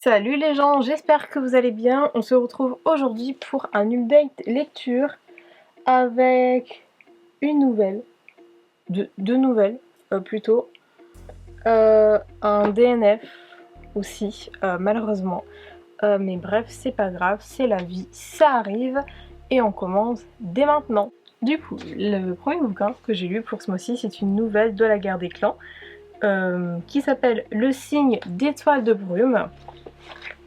Salut les gens, j'espère que vous allez bien. On se retrouve aujourd'hui pour un update lecture avec une nouvelle, deux nouvelles plutôt, un DNF aussi malheureusement. Mais bref, c'est pas grave, c'est la vie, ça arrive et on commence dès maintenant. Du coup, le premier bouquin que j'ai lu pour ce mois-ci, c'est une nouvelle de la guerre des clans qui s'appelle Le signe d'étoile de brume.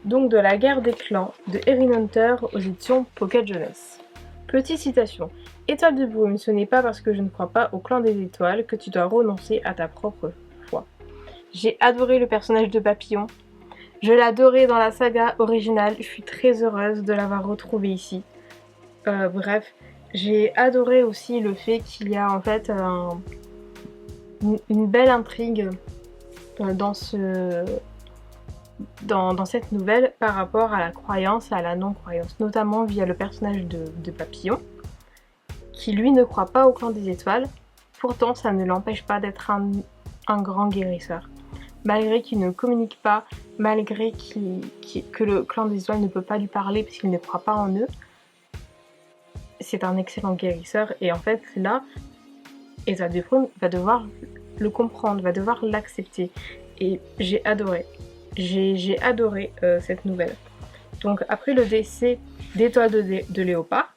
Donc de la guerre des clans de Erin Hunter aux éditions Pocket Jeunesse. Petite citation. Étoile de brume, ce n'est pas parce que je ne crois pas au clan des étoiles que tu dois renoncer à ta propre foi. J'ai adoré le personnage de Papillon. Je l'adorais dans la saga originale. Je suis très heureuse de l'avoir retrouvé ici. Bref, j'ai adoré aussi le fait qu'il y a en fait une belle intrigue dans cette nouvelle par rapport à la croyance et à la non-croyance, notamment via le personnage de Papillon, qui lui ne croit pas au clan des étoiles, pourtant ça ne l'empêche pas d'être un grand guérisseur. Malgré qu'il ne communique pas, malgré que le clan des étoiles ne peut pas lui parler parce qu'il ne croit pas en eux, c'est un excellent guérisseur et en fait là, Étoile de Brume va devoir le comprendre, va devoir l'accepter et j'ai adoré. J'ai adoré cette nouvelle. Donc après le décès d'Étoile de Léopard,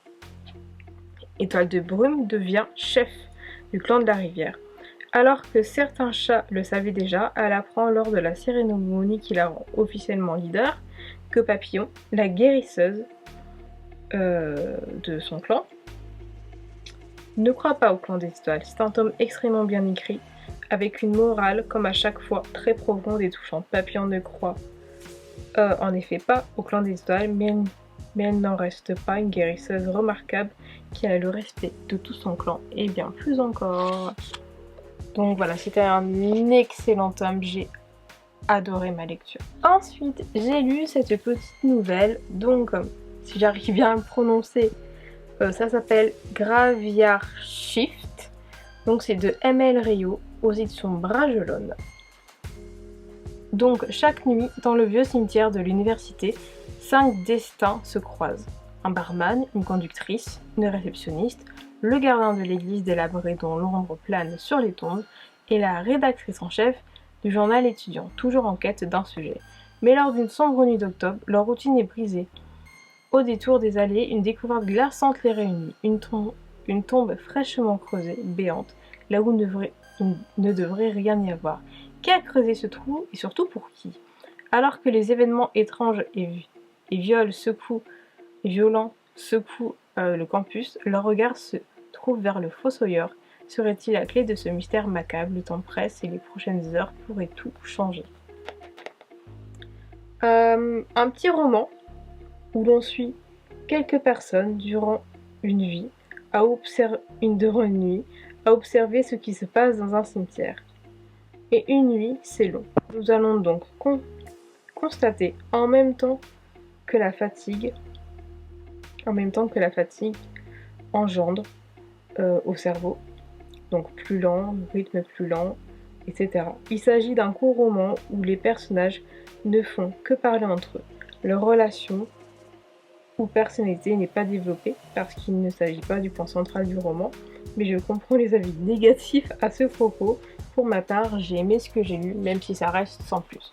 Étoile de Brume devient chef du clan de la rivière. Alors que certains chats le savaient déjà, elle apprend lors de la cérémonie qui la rend officiellement leader que Papillon, la guérisseuse de son clan, ne croit pas au clan des étoiles. C'est un tome extrêmement bien écrit, avec une morale comme à chaque fois très profonde et touchante. Papillon ne croit en effet pas au clan des étoiles, mais elle n'en reste pas une guérisseuse remarquable qui a le respect de tout son clan et bien plus encore. Donc voilà, c'était un excellent tome, j'ai adoré ma lecture. Ensuite, j'ai lu cette petite nouvelle, donc si j'arrive bien à le prononcer, ça s'appelle Graveyard Shift. Donc c'est de M.L. Rio aux éditions Bragelonne. Donc chaque nuit, dans le vieux cimetière de l'université, 5 destins se croisent. Un barman, une conductrice, une réceptionniste, le gardien de l'église délabrée dont l'ombre plane sur les tombes, et la rédactrice en chef du journal étudiant, toujours en quête d'un sujet. Mais lors d'une sombre nuit d'octobre, leur routine est brisée. Au détour des allées, une découverte glaçante les réunit. Une tombe fraîchement creusée, béante, là où ne devrait rien y avoir. Qui a creusé ce trou et surtout pour qui? Alors que les événements étranges et violents secouent le campus, leur regard se trouve vers le fossoyeur. Serait-il la clé de ce mystère macabre? Le temps presse et les prochaines heures pourraient tout changer. Un petit roman où l'on suit quelques personnes durant une nuit à observer ce qui se passe dans un cimetière. Et une nuit, c'est long. Nous allons donc constater en même temps que la fatigue engendre au cerveau, donc plus lent, rythme plus lent, etc. Il s'agit d'un court roman où les personnages ne font que parler entre eux. Leur relation ou personnalité n'est pas développée parce qu'il ne s'agit pas du point central du roman, mais je comprends les avis négatifs à ce propos. Pour ma part, j'ai aimé ce que j'ai lu, même si ça reste sans plus.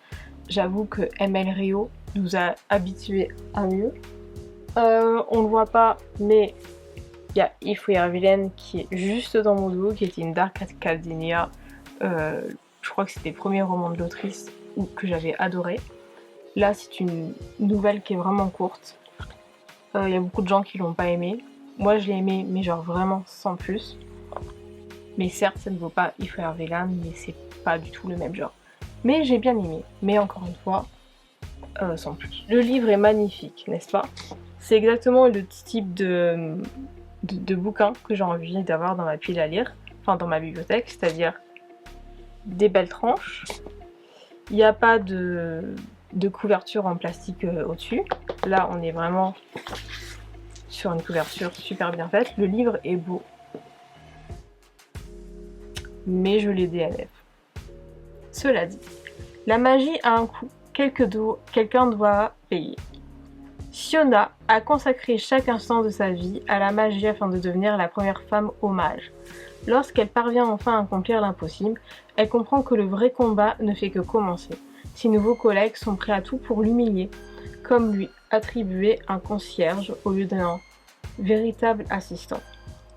J'avoue que M.L. Rio nous a habitués à mieux. On le voit pas, mais il y a If We Are Villain qui est juste dans mon dos, qui était une Dark Academia. Je crois que c'était le premier roman de l'autrice que j'avais adoré. Là, c'est une nouvelle qui est vraiment courte. Il y a beaucoup de gens qui l'ont pas aimé. Moi, je l'ai aimé, mais genre vraiment sans plus. Mais certes, ça ne vaut pas If We Are Villain, mais c'est pas du tout le même genre. Mais j'ai bien aimé. Mais encore une fois, sans plus. Le livre est magnifique, n'est-ce pas? C'est exactement le type de bouquin que j'ai envie d'avoir dans ma pile à lire, enfin dans ma bibliothèque, c'est-à-dire des belles tranches. Il n'y a pas de couverture en plastique au-dessus. Là, on est vraiment sur une couverture super bien faite. Le livre est beau, mais je l'ai DNF. Cela dit, la magie a un coût, quelqu'un doit payer. Fiona a consacré chaque instant de sa vie à la magie afin de devenir la première femme au mage. Lorsqu'elle parvient enfin à accomplir l'impossible, elle comprend que le vrai combat ne fait que commencer. Ses nouveaux collègues sont prêts à tout pour l'humilier, comme lui attribuer un concierge au lieu d'un véritable assistant.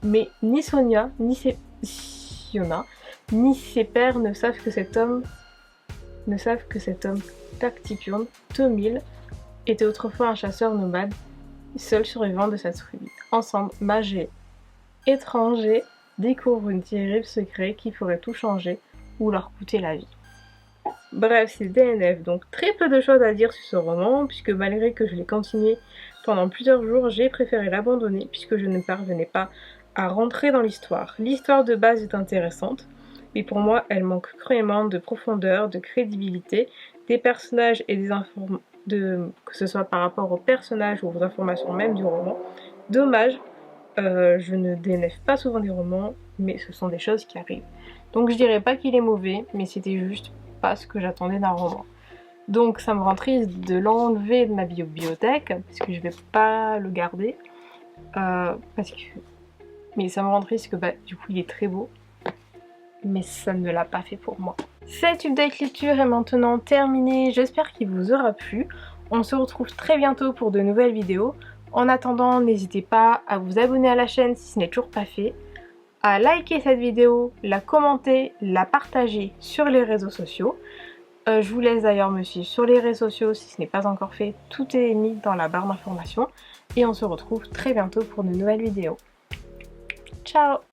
Mais ni Sonia, ni Fiona, ni ses pairs ne savent que cet homme tacticurne, Tomil, était autrefois un chasseur nomade, seul survivant de sa tribu. Ensemble, mages et étrangers découvrent un terrible secret qui pourrait tout changer ou leur coûter la vie. Bref, c'est DNF, donc très peu de choses à dire sur ce roman, puisque malgré que je l'ai continué pendant plusieurs jours, j'ai préféré l'abandonner puisque je ne parvenais pas à rentrer dans l'histoire. L'histoire de base est intéressante, mais pour moi, elle manque cruellement de profondeur, de crédibilité, des personnages et des informations, que ce soit par rapport aux personnages ou aux informations même du roman. Dommage, je ne DNF pas souvent des romans, mais ce sont des choses qui arrivent. Donc je dirais pas qu'il est mauvais, mais c'était juste pas ce que j'attendais d'un roman. Donc ça me rend triste de l'enlever de ma bibliothèque, parce que je vais pas le garder. Mais ça me rend triste que du coup il est très beau, mais ça ne l'a pas fait pour moi. Cette update lecture est maintenant terminée, j'espère qu'il vous aura plu. On se retrouve très bientôt pour de nouvelles vidéos. En attendant, n'hésitez pas à vous abonner à la chaîne si ce n'est toujours pas fait, à liker cette vidéo, la commenter, la partager sur les réseaux sociaux. Je vous laisse d'ailleurs me suivre sur les réseaux sociaux si ce n'est pas encore fait, tout est mis dans la barre d'informations. Et on se retrouve très bientôt pour de nouvelles vidéos. Ciao!